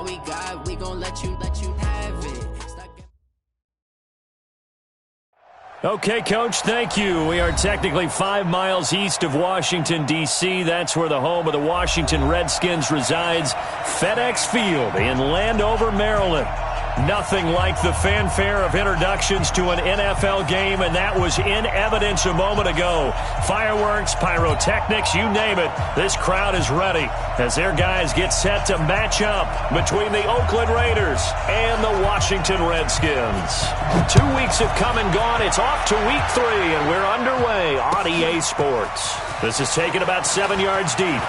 we got, we gon' let you have it. Okay, Coach, thank you. We are technically 5 miles east of Washington, D.C. That's where the home of the Washington Redskins resides, FedEx Field in Landover, Maryland. Nothing like the fanfare of introductions to an NFL game, and that was in evidence a moment ago. Fireworks, pyrotechnics, you name it. This crowd is ready as their guys get set to match up between the Oakland Raiders and the Washington Redskins. 2 weeks have come and gone. It's off to week 3, and we're underway on EA Sports. This is taken about 7 yards deep.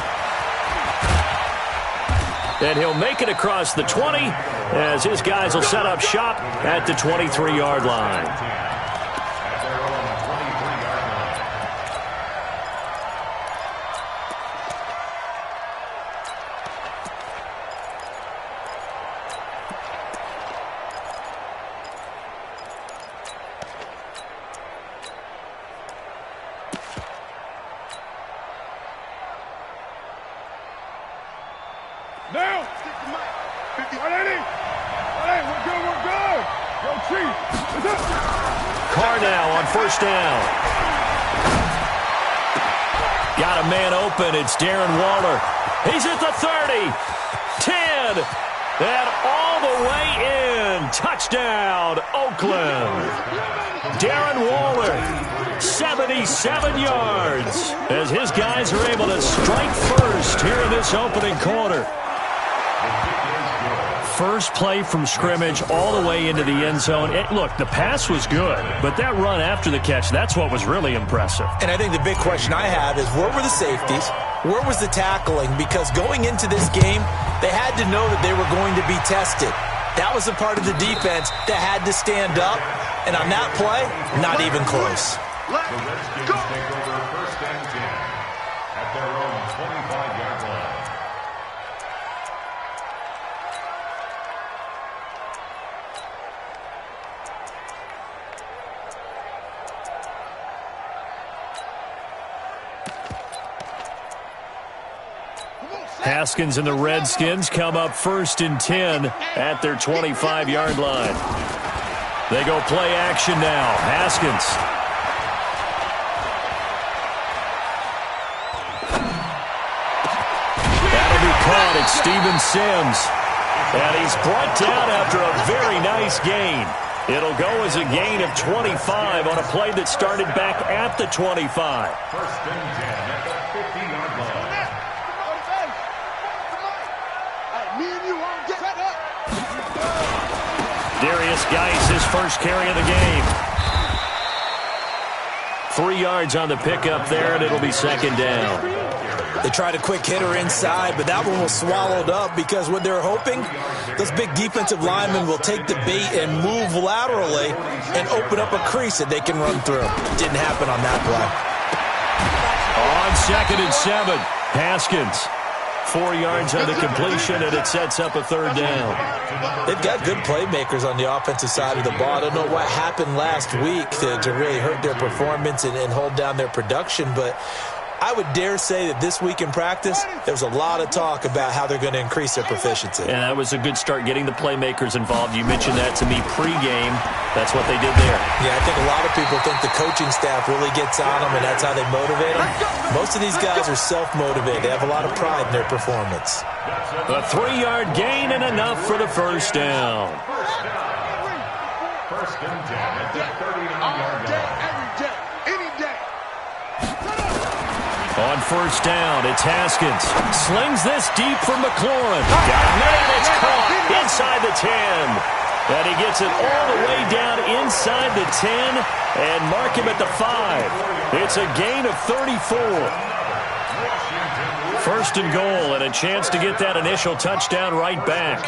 And he'll make it across the 20 as his guys will set up shop at the 23-yard line. Now, 50, 180. 180, we're good. Yo, Chief, what's up? Carr now on first down. Got a man open. It's Darren Waller. He's at the 30, 10, and all the way in. Touchdown, Oakland. Darren Waller, 77 yards, as his guys are able to strike first here in this opening quarter. First play from scrimmage all the way into the end zone. Look, the pass was good, but that run after the catch, that's what was really impressive. And I think the big question I have is, where were the safeties? Where was the tackling? Because going into this game, they had to know that they were going to be tested. That was a part of the defense that had to stand up. And on that play, not even close. Let's go. Take over first and 10 at their own 25-yard line. Haskins and the Redskins come up first and 10 at their 25-yard line. They go play action now. Haskins. That'll be caught. It's Steven Sims. And he's brought down after a very nice gain. It'll go as a gain of 25 on a play that started back at the 25. First and 10 at the 50-yard line. Darius Geis, his first carry of the game. 3 yards on the pickup there, and it'll be second down. They tried a quick hitter inside, but that one was swallowed up because what they're hoping, those big defensive linemen will take the bait and move laterally and open up a crease that they can run through. Didn't happen on that play. On second and 7, Haskins. 4 yards on the completion, and it sets up a third down. They've got good playmakers on the offensive side of the ball. I don't know what happened last week to really hurt their performance and hold down their production, but I would dare say that this week in practice, there was a lot of talk about how they're going to increase their proficiency. And that was a good start, getting the playmakers involved. You mentioned that to me pregame. That's what they did there. Yeah, I think a lot of people think the coaching staff really gets on them, and that's how they motivate them. Most of these guys are self-motivated. They have a lot of pride in their performance. A 3-yard gain and enough for the first down. First and 10 at the 39-yard line. On first down, it's Haskins. Slings this deep for McLaurin. Got a man, it's caught inside the 10. And he gets it all the way down inside the 10 and mark him at the 5. It's a gain of 34. First and goal, and a chance to get that initial touchdown right back.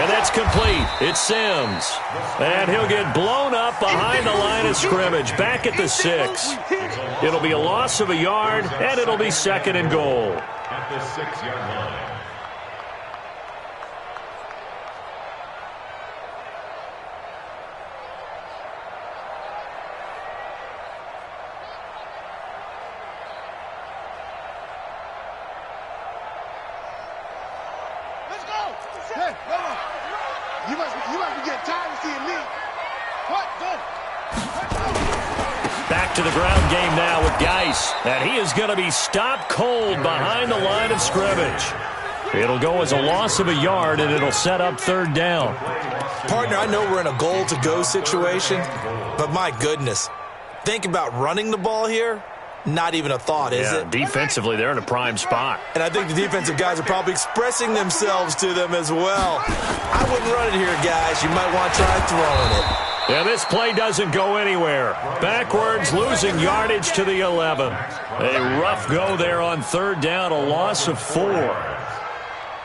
And that's complete. It's Sims. And he'll get blown up behind the line of scrimmage, back at the 6. It'll be a loss of a yard, and it'll be second and goal. At the 6-yard line. Hey, you must be getting tired of seeing me. What? Go. Back to the ground game now with Geis. And he is going to be stopped cold behind the line of scrimmage. It'll go as a loss of a yard, and it'll set up third down. Partner, I know we're in a goal-to-go situation, but my goodness. Think about running the ball here. Not even a thought, is it? Defensively, they're in a prime spot. And I think the defensive guys are probably expressing themselves to them as well. I wouldn't run it here, guys. You might want to try throwing it. Yeah, this play doesn't go anywhere. Backwards, losing yardage to the 11. A rough go there on third down, a loss of 4.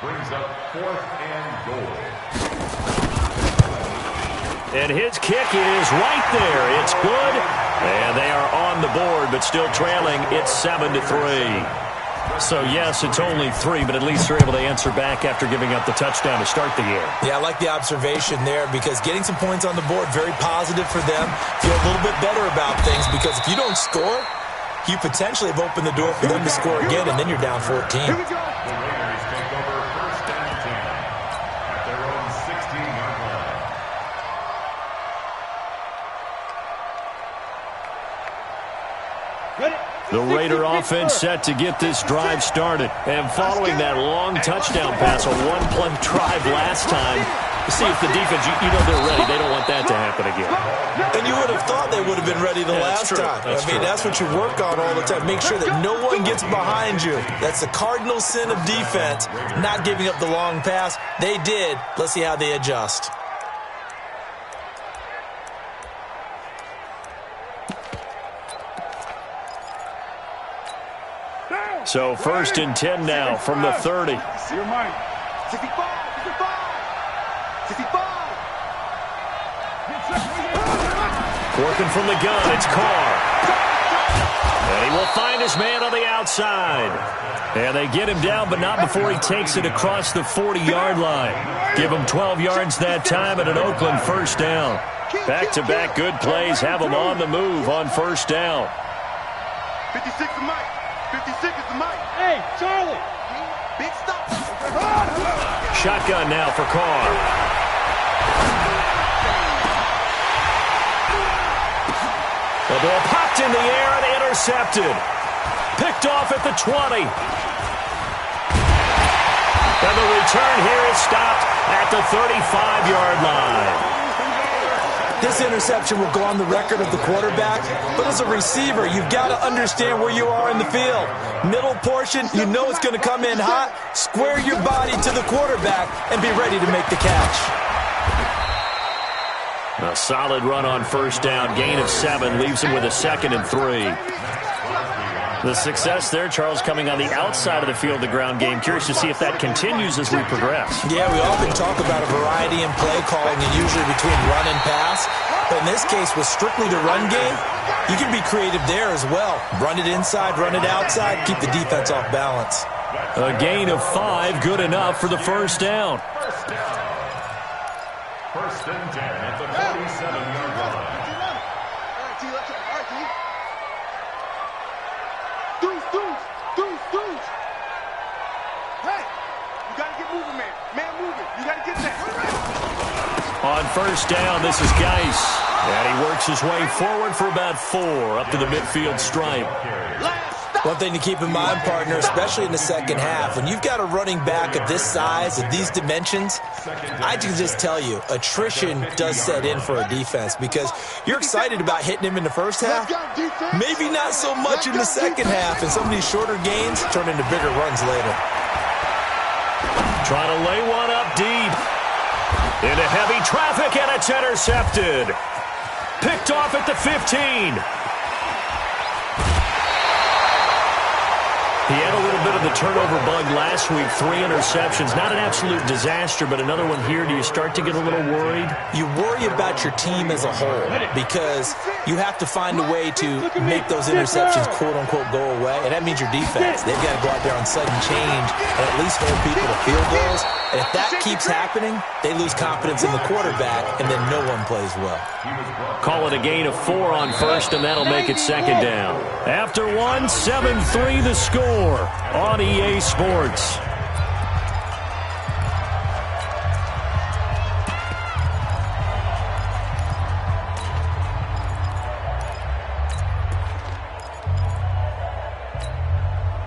Brings up 4th and goal. And his kick is right there. It's good. And they are on the board, but still trailing. It's 7-3. So, yes, it's only 3, but at least they're able to answer back after giving up the touchdown to start the year. Yeah, I like the observation there because getting some points on the board, very positive for them. Feel a little bit better about things because if you don't score, you potentially have opened the door for them to score again, and then you're down 14. The Raiders take over 1st and 10 at their own 16-yard line. The Raider offense set to get this drive started. And following that long touchdown pass, a one-play drive last time, to see if the defense, you know they're ready. They don't want that to happen again. And you would have thought they would have been ready the last time. That's what you work on all the time. Make sure that no one gets behind you. That's the cardinal sin of defense, not giving up the long pass. They did. Let's see how they adjust. So 1st and 10 now from the 30. Your money. 65. 65. Working from the gun, it's Carr. And he will find his man on the outside. And they get him down, but not before he takes it across the 40-yard line. Give him 12 yards that time and an Oakland first down. Back-to-back good plays have him on the move on first down. 56 is Mike. 56 is the Mike. Hey, Charlie. Big stop. Shotgun now for Carr. The ball popped in the air and intercepted. Picked off at the 20. And the return here is stopped at the 35-yard line. This interception will go on the record of the quarterback, but as a receiver, you've got to understand where you are in the field. Middle portion, you know it's going to come in hot. Square your body to the quarterback and be ready to make the catch. A solid run on first down. Gain of 7 leaves him with a 2nd and 3. The success there, Charles, coming on the outside of the field, the ground game. Curious to see if that continues as we progress. Yeah, we often talk about a variety in play calling, and usually between run and pass. But in this case, with strictly the run game, you can be creative there as well. Run it inside, run it outside, keep the defense off balance. A gain of 5, good enough for the first down. 1st and 10 at the 47-yard line. Deuce. Hey, you got to get moving, man. Man moving. You got to get that. On first down, this is Geis. And he works his way forward for about 4 up to the midfield stripe. One thing to keep in mind, partner, especially in the second half, when you've got a running back of this size, of these dimensions, I can just tell you, attrition does set in for a defense because you're excited about hitting him in the first half, maybe not so much in the second half, and some of these shorter gains turn into bigger runs later. Trying to lay one up deep. Into heavy traffic, and it's intercepted. Picked off at the 15. He had a little bit of the turnover bug last week, 3 interceptions. Not an absolute disaster, but another one here. Do you start to get a little worried? You worry about your team as a whole because you have to find a way to make those interceptions, quote-unquote, go away, and that means your defense. They've got to go out there on sudden change and at least hold people to field goals. And if that keeps happening, they lose confidence in the quarterback, and then no one plays well. Call it a gain of 4 on first, and that'll make it second down. After 1, 7-3 the score on EA Sports.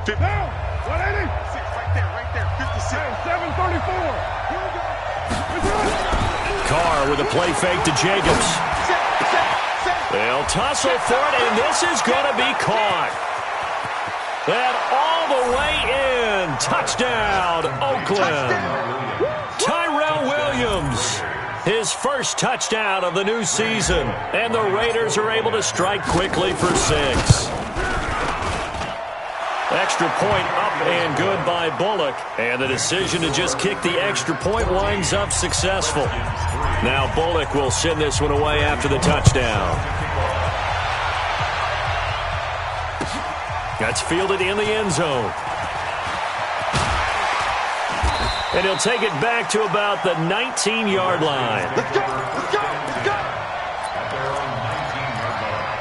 50. Now, 180. 6 right there, 56. Hey, 734. Here we go. Carr with a play fake to Jacobs. They'll tussle for it, and this is going to be caught. And all the way in. Touchdown, Oakland. Tyrell Williams, his first touchdown of the new season. And the Raiders are able to strike quickly for 6. Extra point up and good by Bullock. And the decision to just kick the extra point winds up successful. Now Bullock will send this one away after the touchdown. That's fielded in the end zone. And he'll take it back to about the 19-yard line. Let's go, let's go, let's go. At their own 19-yard line.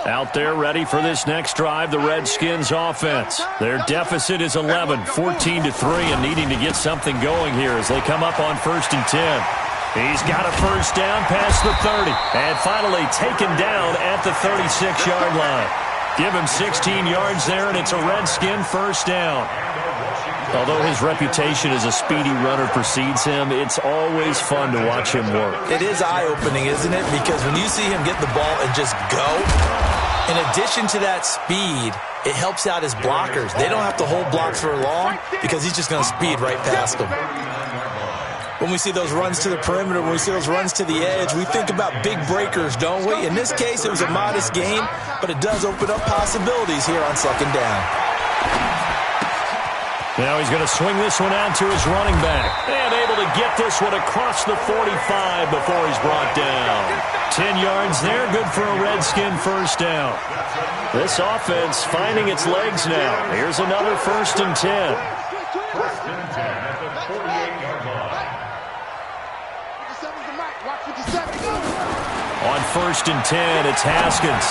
Out there ready for this next drive, the Redskins offense. Their deficit is 11, 14-3, and needing to get something going here as they come up on 1st and 10. He's got a first down past the 30, and finally taken down at the 36-yard line. Give him 16 yards there, and it's a Redskin first down. Although his reputation as a speedy runner precedes him, it's always fun to watch him work. It is eye-opening, isn't it? Because when you see him get the ball and just go, in addition to that speed, it helps out his blockers. They don't have to hold blocks for long because he's just going to speed right past them. When we see those runs to the perimeter, when we see those runs to the edge, we think about big breakers, don't we? In this case, it was a modest gain, but it does open up possibilities here on 2nd down. Now he's going to swing this one out to his running back. And able to get this one across the 45 before he's brought down. 10 yards there, good for a Redskin first down. This offense finding its legs now. Here's another 1st and 10. 1st and 10 at the 48-yard line. On 1st and 10, it's Haskins.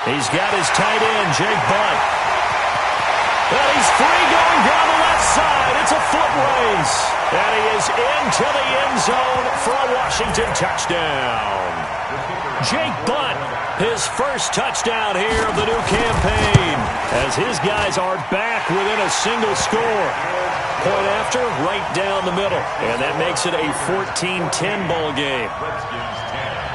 He's got his tight end, Jake Butt. And he's free going down the left side. It's a foot race. And he is into the end zone for a Washington touchdown. Jake Butt, his first touchdown here of the new campaign, as his guys are back within a single score. Point after, right down the middle. And that makes it a 14-10 ball game. Redskins 10.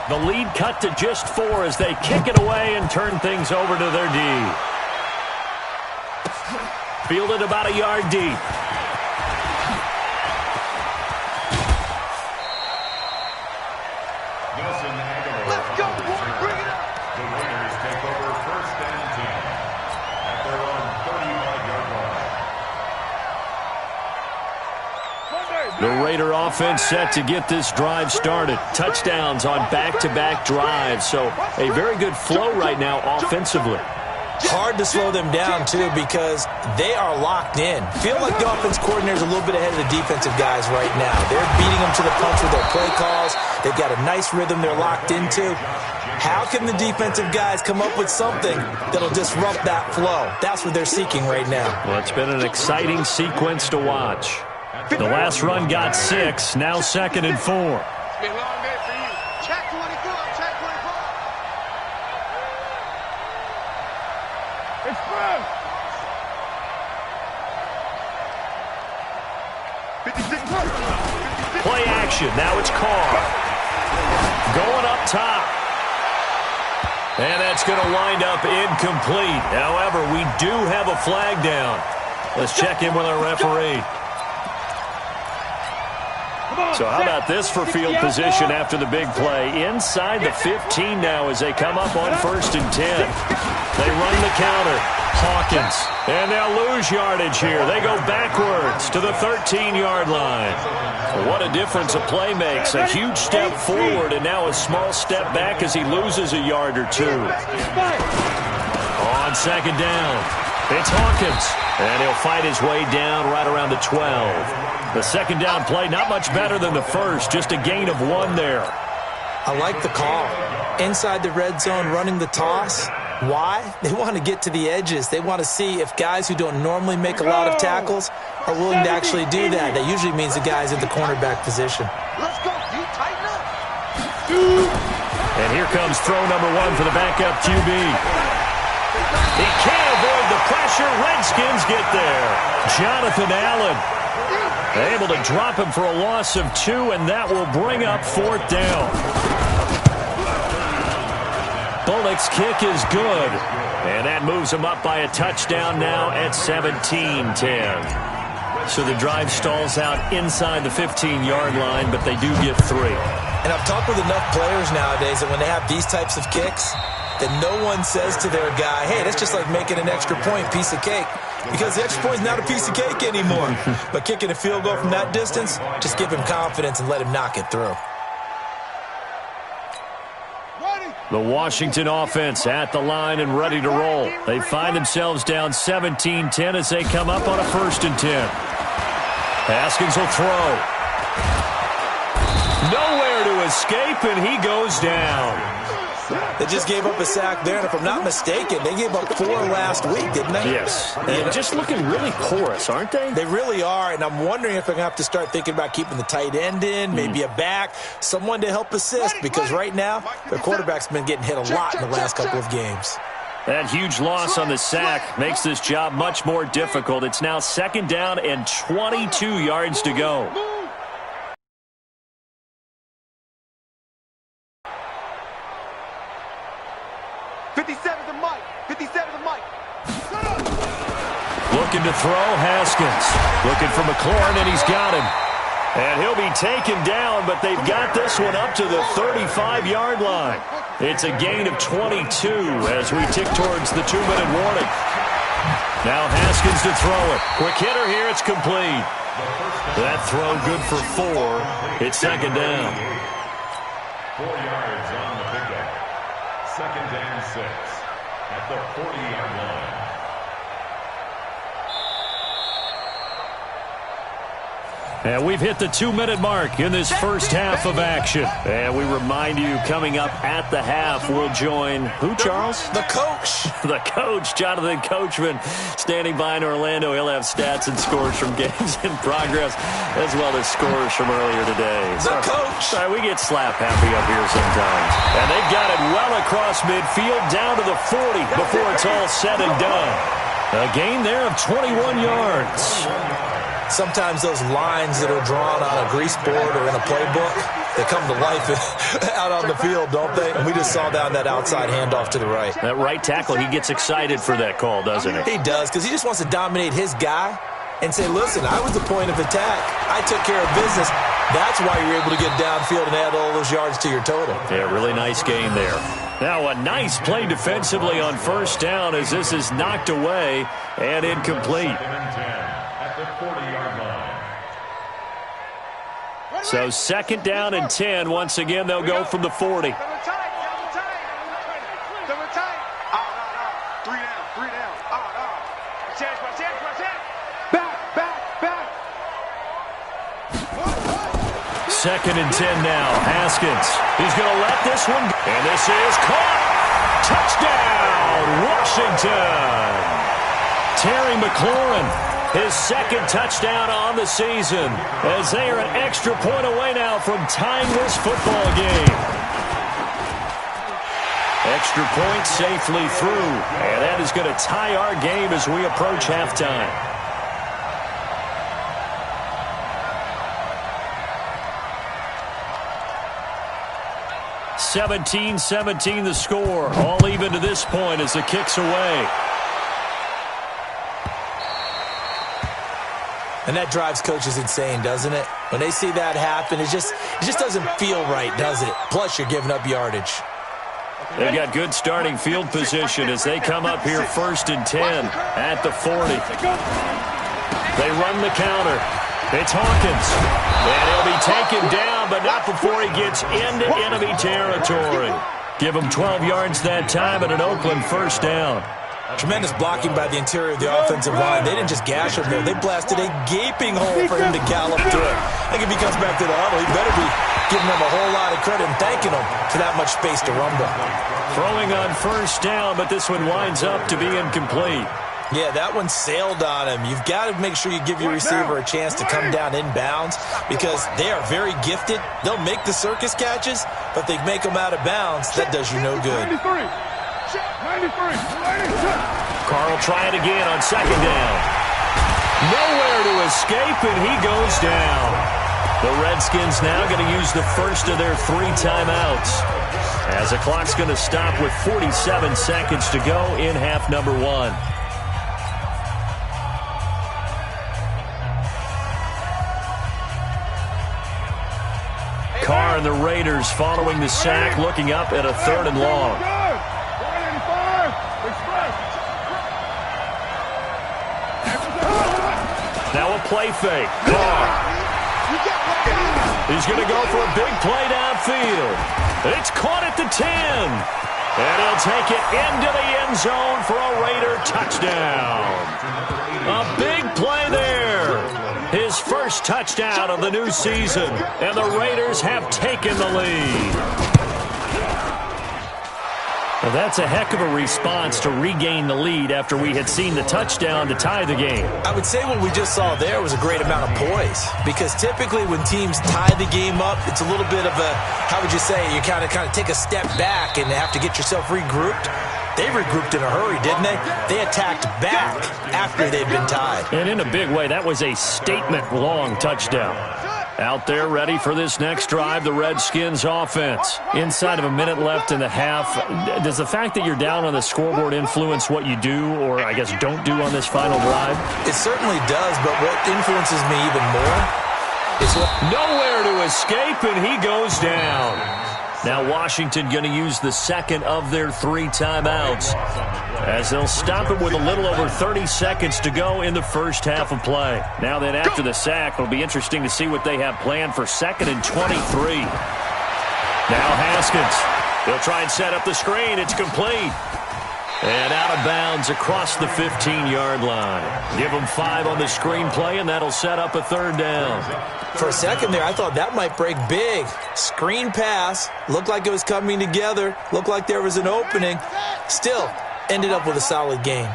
The lead cut to just 4 as they kick it away and turn things over to their D. Fielded about a yard deep. Let's go, boy, bring it up. The Raiders take over 1st and 10 at their own 35-yard line. The Raider offense set to get this drive started. Touchdowns on back-to-back drives, so a very good flow right now offensively. Hard to slow them down, too, because they are locked in. Feel like the offense coordinator is a little bit ahead of the defensive guys right now. They're beating them to the punch with their play calls. They've got a nice rhythm they're locked into. How can the defensive guys come up with something that'll disrupt that flow? That's what they're seeking right now. Well, it's been an exciting sequence to watch. The last run got 6, now 2nd and 4. It's been a long day for you. Check 24, check 24. It's first. 56. Play action, now it's Carr. Going up top. And that's going to wind up incomplete. However, we do have a flag down. Let's check in with our referee. So how about this for field position after the big play? Inside the 15 now as they come up on 1st and 10. They run the counter. Hawkins. And they'll lose yardage here. They go backwards to the 13-yard line. What a difference a play makes. A huge step forward and now a small step back as he loses a yard or 2. On 2nd down, it's Hawkins. And he'll fight his way down right around the 12. The 2nd down play, not much better than the first, just a gain of 1 there. I like the call. Inside the red zone, running the toss. Why? They want to get to the edges. They want to see if guys who don't normally make a lot of tackles are willing to actually do that. That usually means the guy's in the cornerback position. Let's go. You tighten up. And here comes throw number 1 for the backup QB. He can't avoid the pressure. Redskins get there. Jonathan Allen able to drop him for a loss of 2, and that will bring up 4th down. Bullock's kick is good, and that moves him up by a touchdown now at 17-10. So the drive stalls out inside the 15-yard line, but they do get 3. And I've talked with enough players nowadays that when they have these types of kicks, that no one says to their guy, hey, that's just like making an extra point, piece of cake. Because the extra point is not a piece of cake anymore. But kicking a field goal from that distance, just give him confidence and let him knock it through. The Washington offense at the line and ready to roll. They find themselves down 17-10 as they come up on a 1st and 10. Haskins will throw. Nowhere to escape, and he goes down. They just gave up a sack there, and if I'm not mistaken, they gave up 4 last week, didn't they? Yes. And just looking really porous, aren't they? They really are, and I'm wondering if they're going to have to start thinking about keeping the tight end in, maybe a back, someone to help assist, because right now, their quarterback's been getting hit a lot in the last couple of games. That huge loss on the sack makes this job much more difficult. It's now 2nd down and 22 yards to go. Looking to throw, Haskins. Looking for McLaurin, and he's got him. And he'll be taken down, but they've got this one up to the 35-yard line. It's a gain of 22 as we tick towards the 2-minute warning. Now Haskins to throw it. Quick hitter here, it's complete. That throw good for 4. It's 2nd down. 4 yards on the pickup. 2nd and 6 at the 40-yard line. And we've hit the 2-minute mark in this first half of action. And we remind you, coming up at the half, we'll join who, Charles? The coach. The coach, Jonathan Coachman, standing by in Orlando. He'll have stats and scores from games in progress, as well as scores from earlier today. The coach. Sorry, we get slap happy up here sometimes. And they've got it well across midfield, down to the 40 before it's all said and done. A gain there of 21 yards. Sometimes those lines that are drawn on a grease board or in a playbook, they come to life out on the field, don't they? And we just saw down that outside handoff to the right. That right tackle, he gets excited for that call, doesn't he? He does, because he just wants to dominate his guy and say, listen, I was the point of attack. I took care of business. That's why you're able to get downfield and add all those yards to your total. Yeah, really nice gain there. Now a nice play defensively on 1st down as this is knocked away and incomplete. So 2nd down and 10. Once again, they'll go from the 40. 3 down. Back. 2nd and 10 now. Haskins. He's going to let this one go. And this is caught. Touchdown, Washington. Terry McLaurin. His 2nd touchdown on the season as they are an extra point away now from tying this football game. Extra point safely through, and that is going to tie our game as we approach halftime. (17-17) the score, all even to this point as the kick's away. And that drives coaches insane, doesn't it? When they see that happen, it just doesn't feel right, does it? Plus, you're giving up yardage. They've got good starting field position as they come up here 1st and 10 at the 40. They run the counter. It's Hawkins. And he'll be taken down, but not before he gets into enemy territory. Give him 12 yards that time and an Oakland 1st down. Tremendous blocking by the interior of the offensive line. They didn't just gash him there. They blasted a gaping hole for him to gallop through. I think if he comes back to the huddle, he better be giving them a whole lot of credit and thanking them for that much space to rumble. Throwing on first down, but this one winds up to be incomplete. Yeah, that one sailed on him. You've got to make sure you give your receiver a chance to come down inbounds because they are very gifted. They'll make the circus catches, but they make them out of bounds. That does you no good. 93. Carl try it again on second down. Nowhere to escape, and he goes down. The Redskins now going to use the first of their 3 timeouts as the clock's going to stop with 47 seconds to go in half number 1. Carr and the Raiders following the sack, looking up at a 3rd and long. Now a play fake. Carr. He's going to go for a big play downfield. It's caught at the 10. And he'll take it into the end zone for a Raider touchdown. A big play there. His first touchdown of the new season. And the Raiders have taken the lead. Well, that's a heck of a response to regain the lead after we had seen the touchdown to tie the game. I would say what we just saw there was a great amount of poise because typically when teams tie the game up, it's a little bit of a, how would you say, you kind of take a step back and have to get yourself regrouped. They regrouped in a hurry, didn't they? They attacked back after they'd been tied. And in a big way, that was a statement-long touchdown. Out there ready for this next drive, the Redskins offense. Inside of a minute left in the half, does the fact that you're down on the scoreboard influence what you do or, I guess, don't do on this final drive? It certainly does, but what influences me even more is what... Nowhere to escape, and he goes down. Now Washington going to use the second of their 3 timeouts as they'll stop it with a little over 30 seconds to go in the first half of play. Now then after the sack, it'll be interesting to see what they have planned for 2nd and 23. Now Haskins. He'll try and set up the screen. It's complete. And out of bounds across the 15-yard line. Give them 5 on the screen play, and that'll set up a 3rd down. For a second there, I thought that might break big. Screen pass. Looked like it was coming together. Looked like there was an opening. Still, ended up with a solid game.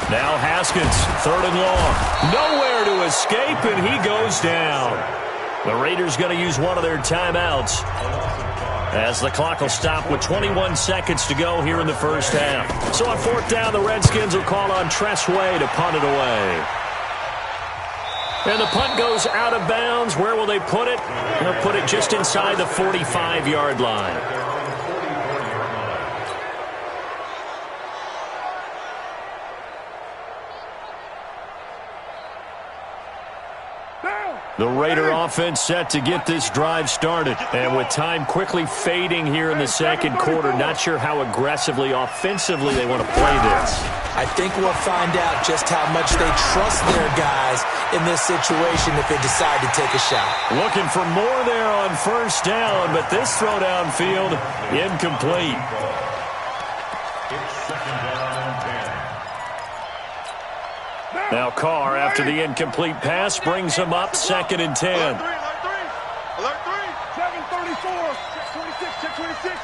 Now Haskins, 3rd and long. Nowhere to escape, and he goes down. The Raiders going to use one of their timeouts as the clock will stop with 21 seconds to go here in the first half. So on 4th down, the Redskins will call on Tressway to punt it away. And the punt goes out of bounds. Where will they put it? They'll put it just inside the 45-yard line. The Raider offense set to get this drive started. And with time quickly fading here in the second quarter, not sure how aggressively, offensively they want to play this. I think we'll find out just how much they trust their guys in this situation if they decide to take a shot. Looking for more there on 1st down, but this throw downfield incomplete. It's 2nd down and 10. Now Carr, after the incomplete pass, brings him up 2nd and 10. Alert 3, 734, check 26.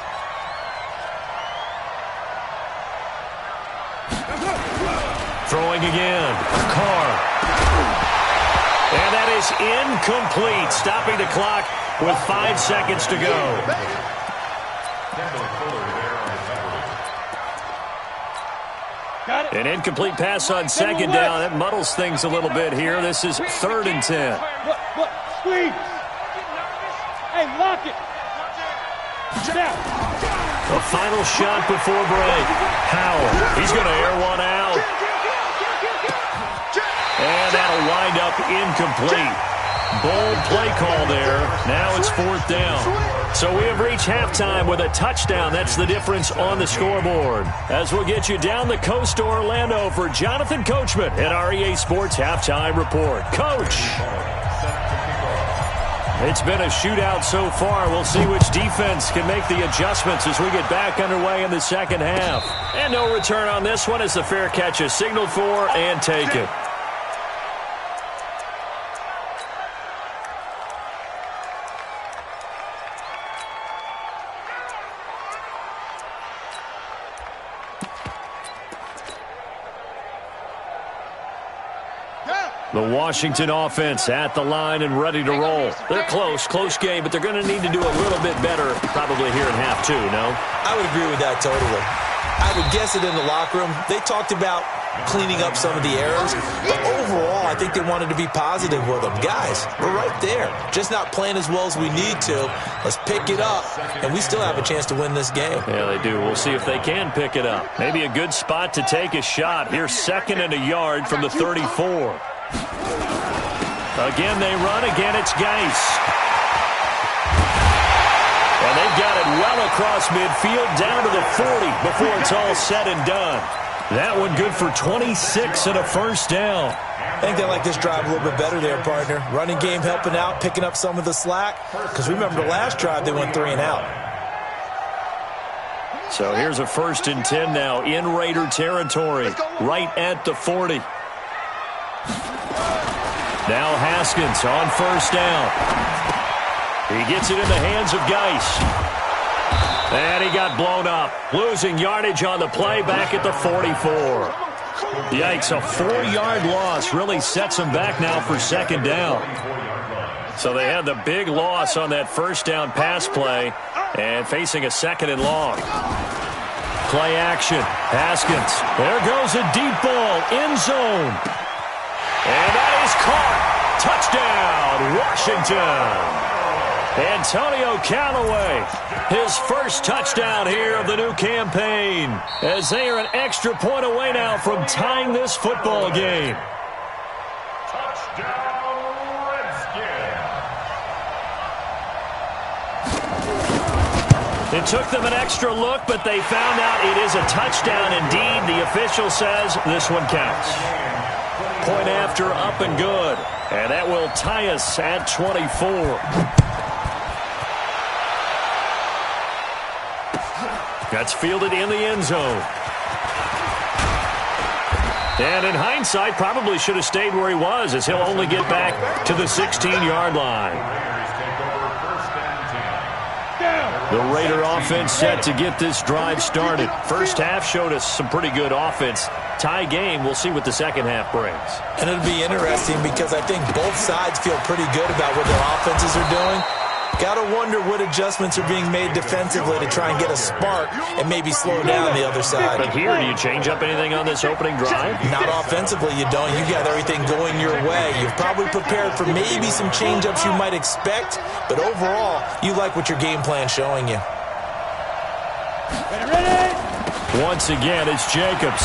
Throwing again. Carr. And that is incomplete, stopping the clock with 5 seconds to go. An incomplete pass on 2nd down. That muddles things a little bit here. This is 3rd and 10. Look, squeeze. Hey, lock it. The final shot before break. Howell, he's going to air one out. And that'll wind up incomplete. Bold play call there. Now it's 4th down. So we have reached halftime with a touchdown. That's the difference on the scoreboard. As we'll get you down the coast to Orlando for Jonathan Coachman at our EA Sports Halftime Report. Coach. It's been a shootout so far. We'll see which defense can make the adjustments as we get back underway in the second half. And no return on this one as the fair catch is signaled for and taken. The Washington offense at the line and ready to roll. They're close game, but they're going to need to do a little bit better probably here in half two, no? I would agree with that totally. I would guess it in the locker room. They talked about cleaning up some of the errors, but overall, I think they wanted to be positive with them. Guys, we're right there. Just not playing as well as we need to. Let's pick it up, and we still have a chance to win this game. Yeah, they do. We'll see if they can pick it up. Maybe a good spot to take a shot. Here's 2nd and a yard from the 34. Again, they run. Again, it's Geis. And they've got it well across midfield, down to the 40 before it's all said and done. That one good for 26 and a first down. I think they like this drive a little bit better there, partner. Running game helping out, picking up some of the slack. Because remember the last drive, they went 3 and out. So here's a 1st and 10 now in Raider territory, right at the 40. Now Haskins on 1st down. He gets it in the hands of Geis. And he got blown up. Losing yardage on the play back at the 44. Yikes, a 4-yard loss really sets them back now for 2nd down. So they had the big loss on that 1st down pass play and facing a 2nd and long. Play action. Haskins. There goes a deep ball. End zone. And that is caught. Touchdown, Washington. Antonio Callaway, his first touchdown here of the new campaign, as they are an extra point away now from tying this football game. Touchdown, Redskins. It took them an extra look, but they found out it is a touchdown indeed. The official says this one counts. Point after, up and good. And that will tie us at 24. That's fielded in the end zone. And in hindsight, probably should have stayed where he was, as he'll only get back to the 16-yard line. The Raider offense set to get this drive started. First half showed us some pretty good offense. Tie game, we'll see what the second half brings. And it'll be interesting because I think both sides feel pretty good about what their offenses are doing. Got to wonder what adjustments are being made defensively to try and get a spark and maybe slow down the other side. But here, do you change up anything on this opening drive? Not offensively, you don't. You got everything going your way. You've probably prepared for maybe some change-ups you might expect, but overall, you like what your game plan's showing you. Once again, it's Jacobs.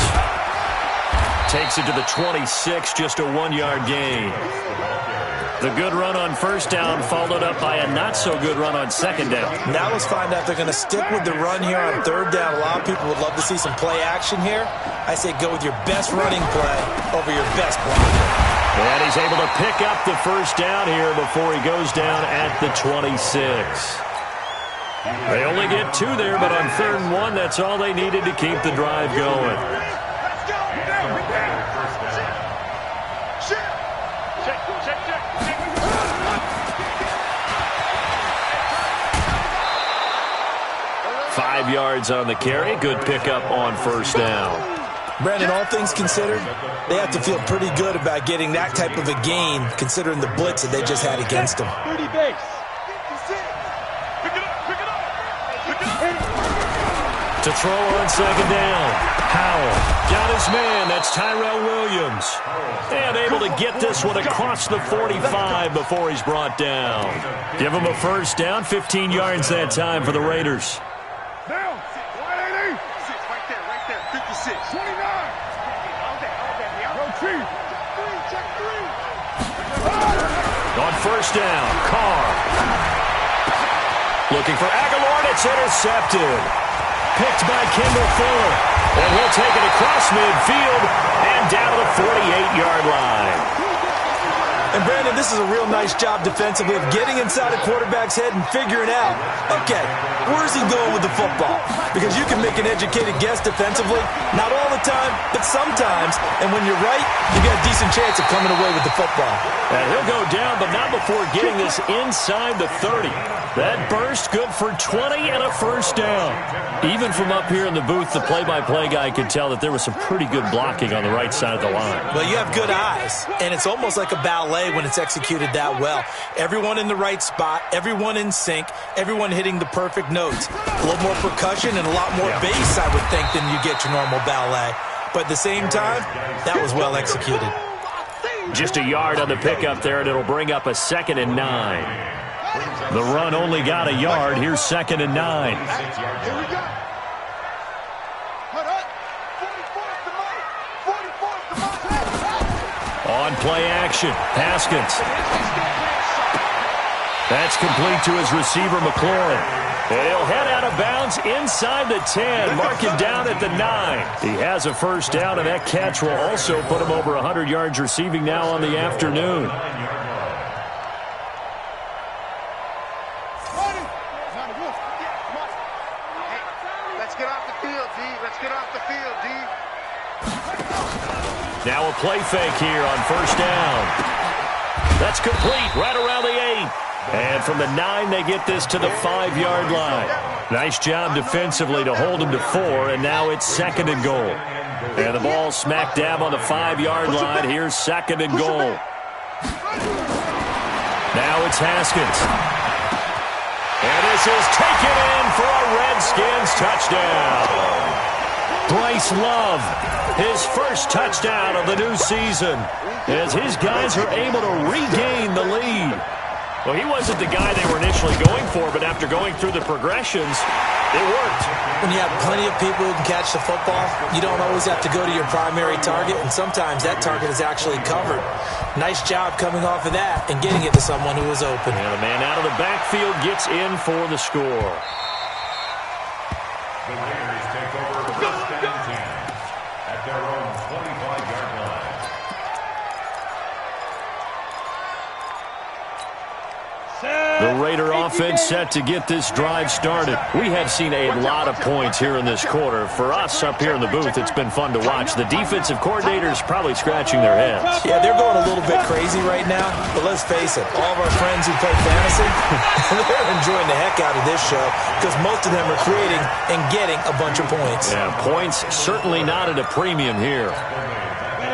Takes it to the 26, just a 1-yard gain. The good run on 1st down followed up by a not-so-good run on 2nd down. Now let's find out if they're going to stick with the run here on 3rd down. A lot of people would love to see some play action here. I say go with your best running play over your best blocker. And he's able to pick up the 1st down here before he goes down at the 26. They only get 2 there, but on 3rd and 1, that's all they needed to keep the drive going. 5 yards on the carry. Good pickup on 1st down. Brandon, all things considered, they have to feel pretty good about getting that type of a gain considering the blitz that they just had against them. 30 base. To throw on 2nd down. Howell got his man. That's Tyrell Williams. And able to get this one across the 45 before he's brought down. Give him a 1st down. 15 yards that time for the Raiders. Down. 180. Right there. 56. 29. Check 3. On 1st down, Carr. Looking for Aguilar, and it's intercepted. Picked by Kendall Fuller. And he'll take it across midfield and down to the 48-yard line. And, Brandon, this is a real nice job defensively of getting inside a quarterback's head and figuring out, okay, where's he going with the football? Because you can make an educated guess defensively, not all the time, but sometimes. And when you're right, you got a decent chance of coming away with the football. And he'll go down, but not before getting this inside the 30. That burst good for 20 and a first down. Even from up here in the booth, the play-by-play guy could tell that there was some pretty good blocking on the right side of the line. Well, you have good eyes, and it's almost like a ballet when it's executed that well. Everyone in the right spot, everyone in sync, everyone hitting the perfect notes. A little more percussion and a lot more bass, I would think, than you get your normal ballet. But at the same time, that was well executed. Just a yard on the pickup there, and it'll bring up a 2nd and 9. The run only got a yard. Here's 2nd and 9. On play action, Haskins. That's complete to his receiver, McLaurin. He'll head out of bounds inside the 10, mark him down at the 9. He has a first down, and that catch will also put him over 100 yards receiving now on the afternoon. Now a play fake here on first down. That's complete right around the 8. And from the 9, they get this to the 5-yard line. Nice job defensively to hold him to 4, and now it's 2nd and goal. And the ball smack dab on the 5-yard line. Here's 2nd and goal. Now it's Haskins. And this is taken in for a Redskins touchdown. Bryce Love, his first touchdown of the new season, as his guys are able to regain the lead. Well, he wasn't the guy they were initially going for, but after going through the progressions, it worked. When you have plenty of people who can catch the football, you don't always have to go to your primary target, and sometimes that target is actually covered. Nice job coming off of that and getting it to someone who was open. And the man out of the backfield gets in for the score. The Raiders take over first and 10 at their own 25-yard line. The Raider offense set to get this drive started. We have seen a lot of points here in this quarter. For us up here in the booth, it's been fun to watch. The defensive coordinators probably scratching their heads. Yeah, they're going a little bit crazy right now, but let's face it, all of our friends who play fantasy, they're enjoying the heck out of this show because most of them are creating and getting a bunch of points. Yeah, points certainly not at a premium here.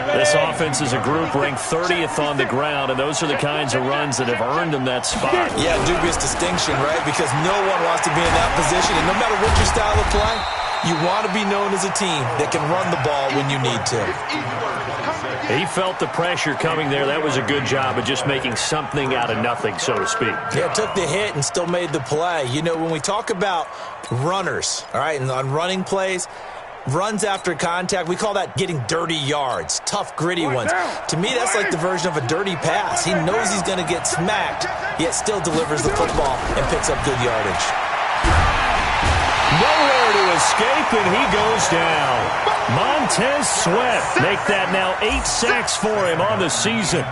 This offense is a group ranked 30th on the ground, and those are the kinds of runs that have earned them that spot. Yeah, dubious distinction, right? Because no one wants to be in that position, and no matter what your style of play, you want to be known as a team that can run the ball when you need to. He felt the pressure coming there. That was a good job of just making something out of nothing, so to speak. Yeah, took the hit and still made the play. You know, when we talk about runners, all right, and on running plays, runs after contact, we call that getting dirty yards, tough, gritty ones. To me, that's like the version of a dirty pass. He knows he's going to get smacked, yet still delivers the football and picks up good yardage. Nowhere to escape, and he goes down. Montez Sweat make that now 8 sacks for him on the season.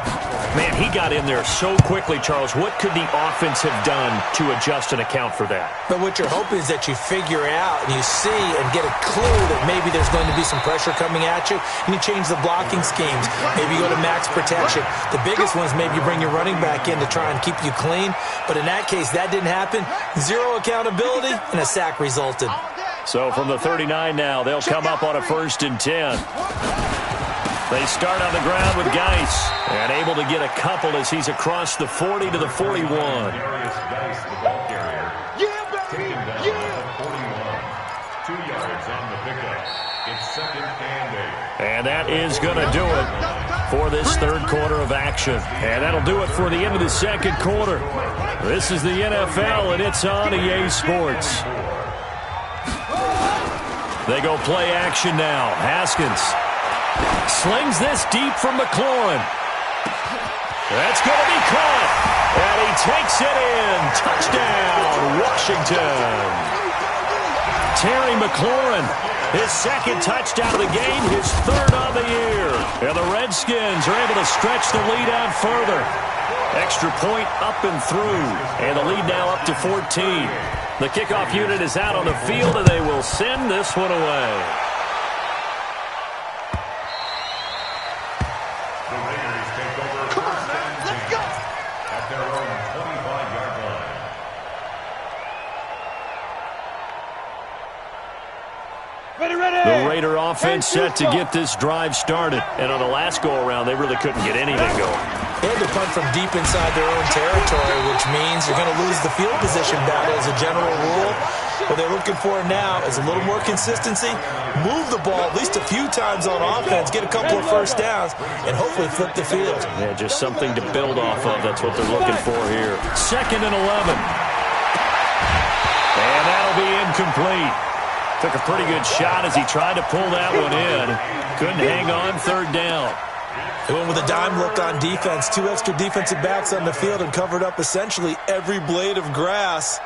Man, he got in there so quickly, Charles. What could the offense have done to adjust and account for that? But what you're hoping is that you figure out and you see and get a clue that maybe there's going to be some pressure coming at you, and you change the blocking schemes. Maybe you go to max protection. The biggest one is maybe you bring your running back in to try and keep you clean. But in that case, that didn't happen. Zero accountability, and a sack resulted. So from the 39 now, they'll come up on a 1st and 10. They start on the ground with Geis, and able to get a couple as he's across the 40 to the 41. And that is going to do it for this third quarter of action. And that'll do it for the end of the second quarter. This is the NFL, and it's on EA Sports. They go play action now. Haskins slings this deep from McLaurin. That's going to be caught. And he takes it in. Touchdown, Washington. Terry McLaurin. His second touchdown of the game, his third on the year. And the Redskins are able to stretch the lead out further. Extra point up and through. And the lead now up to 14. The kickoff unit is out on the field, and they will send this one away. The Raiders take over first and 10 at their own 25-yard line. The Raider offense set to get this drive started. And on the last go-around, they really couldn't get anything going. They had to punt from deep inside their own territory, which means you're going to lose the field position battle as a general rule. What they're looking for now is a little more consistency, move the ball at least a few times on offense, get a couple of first downs, and hopefully flip the field. Yeah, just something to build off of. That's what they're looking for here. 2nd and 11. And that'll be incomplete. Took a pretty good shot as he tried to pull that one in. Couldn't hang on 3rd down. They went with a dime look on defense. 2 extra defensive backs on the field and covered up essentially every blade of grass.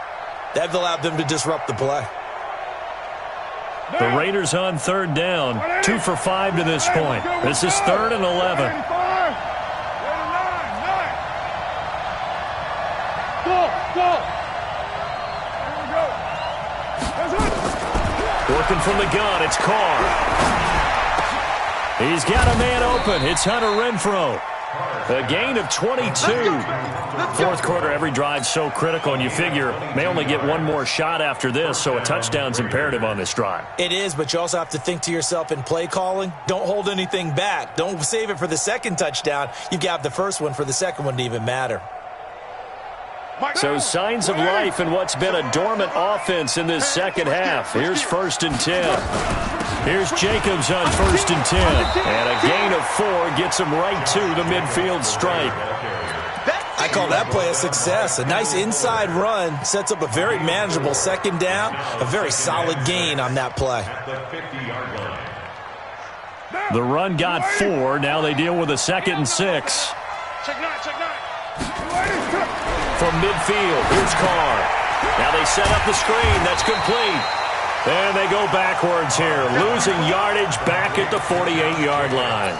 That allowed them to disrupt the play. The Raiders on 3rd down. 2 for 5 to this point. This is 3rd and 11. Working from the gun, it's Carr. He's got a man open. It's Hunter Renfrow. A gain of 22. 4th quarter, every drive so critical, and you figure may only get one more shot after this, so a touchdown's imperative on this drive. It is, but you also have to think to yourself in play calling, don't hold anything back. Don't save it for the second touchdown. You've got the first one for the second one to even matter. So signs of life in what's been a dormant offense in this second half. Here's 1st and 10. Here's Jacobs on 1st and 10. And a gain of 4 gets him right to the midfield stripe. I call that play a success. A nice inside run sets up a very manageable 2nd down. A very solid gain on that play. The run got 4. Now they deal with a 2nd and 6. Check 9. From midfield, here's Carr. Now they set up the screen. That's complete. And they go backwards here, losing yardage back at the 48-yard line.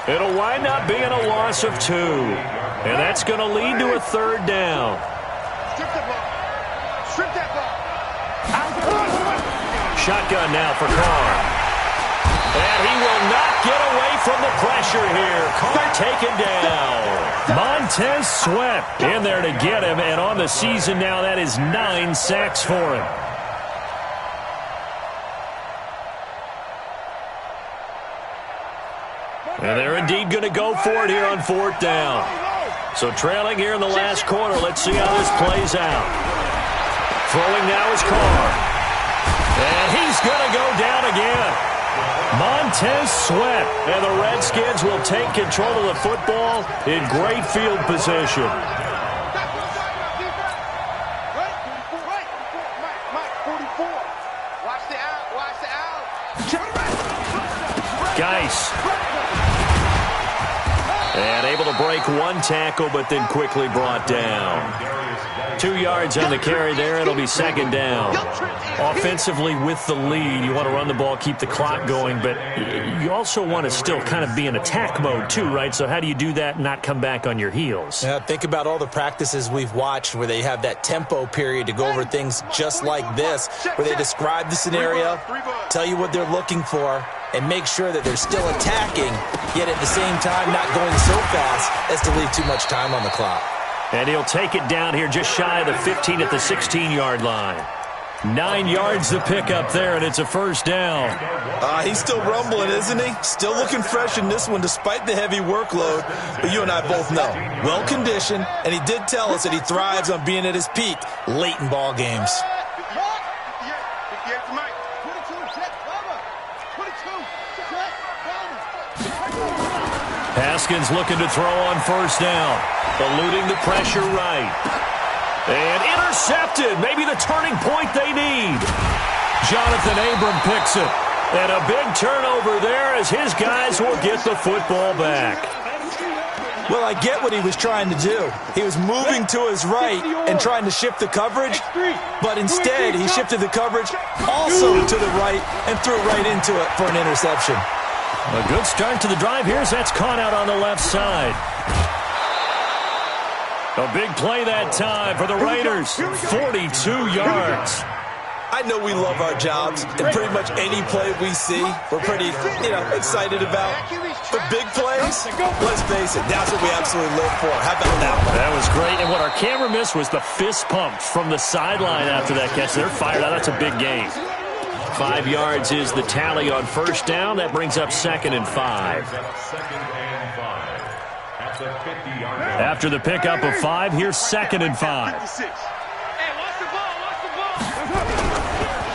It'll wind up being a loss of 2. And that's going to lead to a 3rd down. Strip that ball. Shotgun now for Carr. And he will not get away from the pressure here. Carr taken down. Montez Sweat in there to get him, and on the season now, that is 9 sacks for him. And they're indeed going to go for it here on 4th down. So trailing here in the last quarter, let's see how this plays out. Throwing now is Carr. And he's going to go down again. Montez Sweat, and the Redskins will take control of the football in great field position. Geis. And able to break one tackle, but then quickly brought down. 2 yards on the carry there. It'll be 2nd down. Offensively with the lead, you want to run the ball, keep the clock going, but you also want to still kind of be in attack mode too, right? So how do you do that and not come back on your heels? Yeah, think about all the practices we've watched where they have that tempo period to go over things just like this, where they describe the scenario, tell you what they're looking for, and make sure that they're still attacking, yet at the same time not going so fast as to leave too much time on the clock. And he'll take it down here just shy of the 15 at the 16-yard line. 9 yards to pick up there, and it's a 1st down. He's still rumbling, isn't he? Still looking fresh in this one despite the heavy workload. But you and I both know, well-conditioned, and he did tell us that he thrives on being at his peak late in ball games. Haskins looking to throw on 1st down, eluding the pressure right. And intercepted, maybe the turning point they need. Jonathan Abram picks it. And a big turnover there as his guys will get the football back. Well, I get what he was trying to do. He was moving to his right and trying to shift the coverage, but instead he shifted the coverage also to the right and threw it right into it for an interception. A good start to the drive here as that's caught out on the left side. A big play that time for the Raiders. 42 yards. I know we love our jobs, and pretty much any play we see, we're pretty, excited about. The big plays, let's face it, that's what we absolutely live for. How about that one? That was great, and what our camera missed was the fist pump from the sideline after that catch. They're fired out. That's a big gain. 5 yards is the tally on first down. That brings up 2nd and 5. After the pickup of 5, here's 2nd and 5.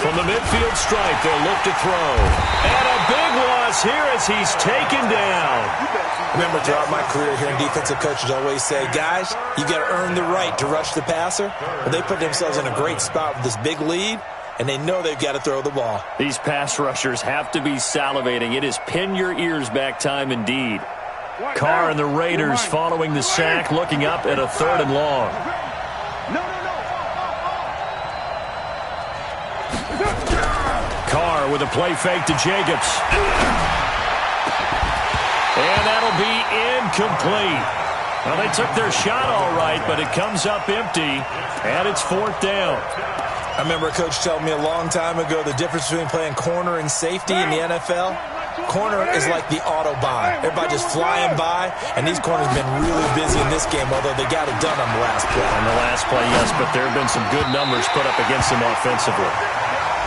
From the midfield stripe, they'll look to throw. And a big loss here as he's taken down. I remember throughout my career hearing defensive coaches always say, guys, you got to earn the right to rush the passer. Well, they put themselves in a great spot with this big lead, and they know they've got to throw the ball. These pass rushers have to be salivating. It is pin your ears back time indeed. Carr and the Raiders following the sack, looking up at a 3rd and long. Carr with a play fake to Jacobs. And that'll be incomplete. Well, they took their shot all right, but it comes up empty, and it's 4th down. I remember a coach telling me a long time ago the difference between playing corner and safety in the NFL. Corner is like the Autobahn. Everybody just flying by, and these corners have been really busy in this game, although they got it done on the last play. On the last play, yes, but there have been some good numbers put up against them offensively.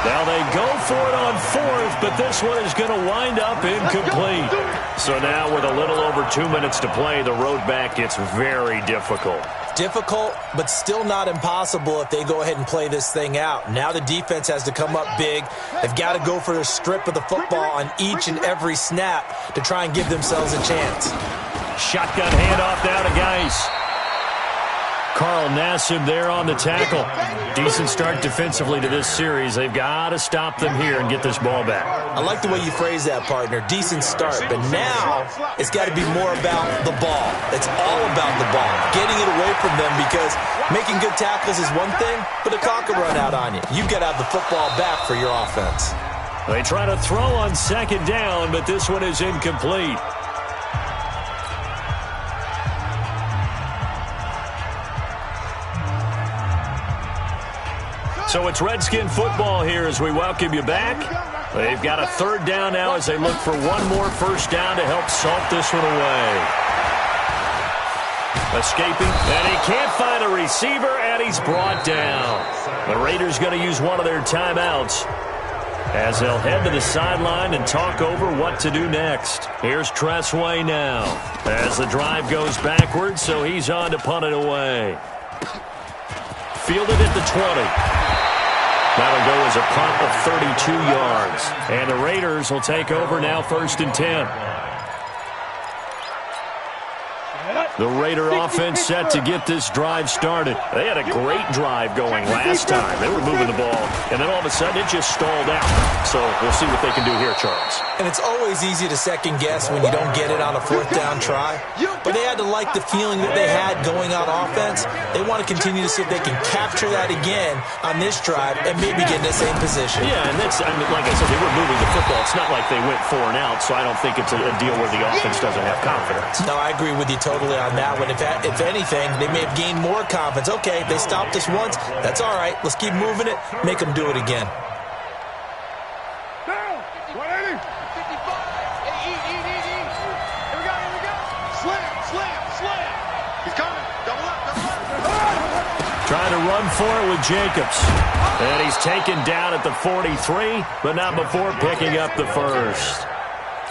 Now they go for it on 4th, but this one is going to wind up incomplete. So now with a little over 2 minutes to play, the road back gets very difficult. Difficult, but still not impossible if they go ahead and play this thing out. Now the defense has to come up big. They've got to go for the strip of the football on each and every snap to try and give themselves a chance. Shotgun handoff now to Geis. Carl Nassib there on the tackle. Decent start defensively to this series. They've got to stop them here and get this ball back. I like the way you phrase that, partner. Decent start. But now it's got to be more about the ball. It's all about the ball. Getting it away from them, because making good tackles is one thing, but the clock will run out on you. You've got to have the football back for your offense. They try to throw on 2nd down, but this one is incomplete. So it's Redskin football here as we welcome you back. They've got a 3rd down now as they look for one more first down to help salt this one away. Escaping, and he can't find a receiver, and he's brought down. The Raiders going to use one of their timeouts as they'll head to the sideline and talk over what to do next. Here's Tressway now as the drive goes backwards, so he's on to punt it away. Fielded at the 20. That'll go as a punt of 32 yards. And the Raiders will take over now 1st and 10. The Raider offense set to get this drive started. They had a great drive going last time. They were moving the ball, and then all of a sudden it just stalled out. So we'll see what they can do here, Charles. And it's always easy to second guess when you don't get it on a 4th down try. But they had to like the feeling that they had going on offense. They want to continue to see if they can capture that again on this drive and maybe get in the same position. Yeah, and that's, like I said, they were moving the football. It's not like they went 4 and out, so I don't think it's a deal where the offense doesn't have confidence. No, I agree with you totally on that one. If anything, they may have gained more confidence. Okay, they stopped us once. That's all right. Let's keep moving it. Make them do it again. Down. 180. 55. Here we go. Slam. He's coming. Double up. Trying to run for it with Jacobs. And he's taken down at the 43, but not before picking up the first.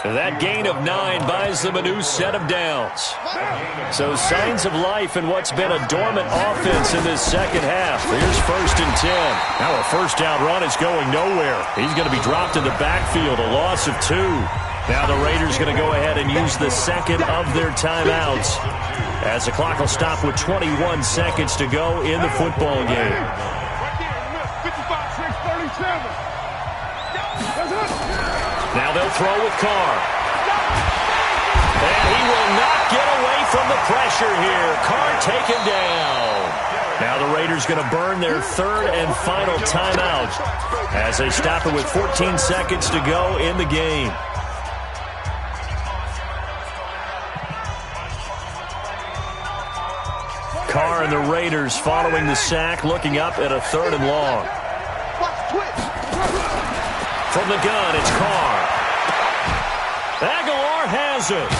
That gain of 9 buys them a new set of downs. So signs of life in what's been a dormant offense in this second half. Here's 1st and 10. Now a first down run is going nowhere. He's going to be dropped in the backfield, a loss of 2. Now the Raiders going to go ahead and use the second of their timeouts as the clock will stop with 21 seconds to go in the football game. 55-6-37. Now they'll throw with Carr. And he will not get away from the pressure here. Carr taken down. Now the Raiders going to burn their third and final timeout as they stop it with 14 seconds to go in the game. Carr and the Raiders following the sack, looking up at a 3rd and long. From the gun, it's Carr. Aguilar has it.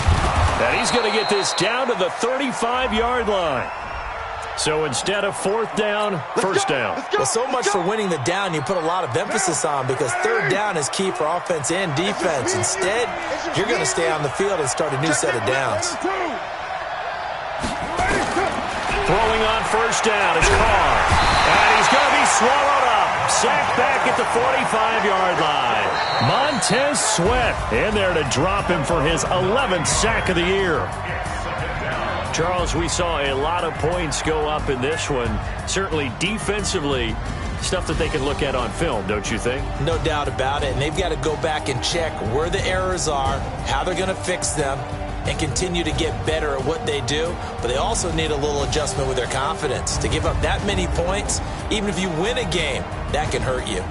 And he's going to get this down to the 35-yard line. So instead of 4th down, 1st down. Well, so much for winning the down you put a lot of emphasis on, because 3rd down is key for offense and defense. Instead, you're going to stay on the field and start a new set of downs. Throwing on 1st down is Carr. And he's going to be swallowed up. Sacked back at the 45-yard line. Montez Sweat in there to drop him for his 11th sack of the year. Charles, we saw a lot of points go up in this one. Certainly defensively, stuff that they can look at on film, don't you think? No doubt about it. And they've got to go back and check where the errors are, how they're going to fix them, and continue to get better at what they do. But they also need a little adjustment with their confidence. To give up that many points, even if you win a game, that can hurt you.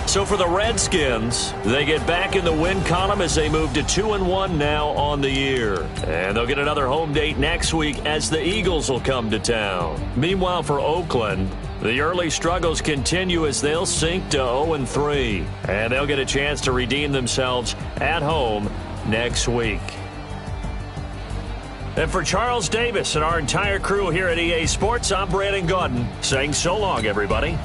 So for the Redskins, they get back in the win column as they move to 2-1 now on the year. And they'll get another home date next week as the Eagles will come to town. Meanwhile, for Oakland, the early struggles continue as they'll sink to 0-3. And they'll get a chance to redeem themselves at home next week. And for Charles Davis and our entire crew here at EA Sports, I'm Brandon Gaudin saying so long, everybody.